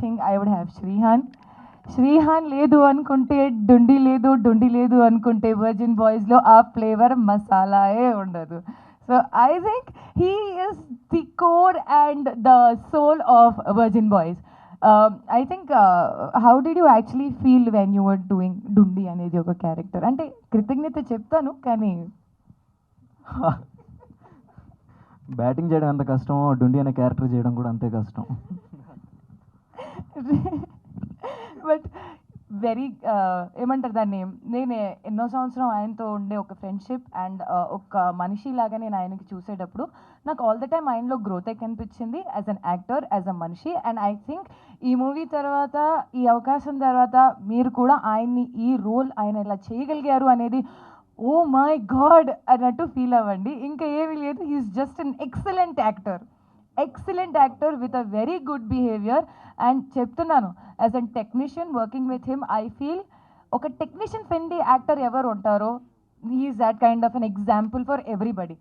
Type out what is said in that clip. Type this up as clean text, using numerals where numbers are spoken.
think I would have Shrihan. Shrihan లేదు అనుకుంటే డుండి లేదు, డుండి లేదు అనుకుంటే వర్జిన్ బాయ్స్లో ఆ ఫ్లేవర్ మసాలాయే ఉండదు. So I think he is the core and the soul of Virgin Boys. I think how did you actually feel when you were doing Dundi అనేది ఒక క్యారెక్టర్? అంటే కృతజ్ఞత చెప్తాను కానీ బ్యాటింగ్ చేయడం ఎంత కష్టమో డుండి అనే క్యారెక్టర్ చేయడం కూడా అంతే కష్టం. బట్ వెరీ ఏమంటారు దాన్ని, నేను ఎన్నో సంవత్సరం ఆయనతో ఉండే ఒక ఫ్రెండ్షిప్ అండ్ ఒక మనిషిలాగా నేను ఆయనకి చూసేటప్పుడు నాకు ఆల్ ద టైమ్ ఆయనలో గ్రోతే కనిపించింది as an actor, as a మనిషి. అండ్ ఐ థింక్ ఈ మూవీ తర్వాత, ఈ అవకాశం తర్వాత మీరు కూడా ఆయన్ని ఈ రోల్ ఆయన ఇలా చేయగలిగారు అనేది ఓ మై గాడ్ అన్నట్టు ఫీల్ అవ్వండి. ఇంకా ఏమీ లేదు, he is just an excellent actor with a very good behaviour. And చెప్తున్నాను, as an technician working with him I feel ఒక టెక్నీషియన్ ఫ్రెండ్లీ యాక్టర్ ఎవరు ఉంటారో he is that kind of an example for everybody.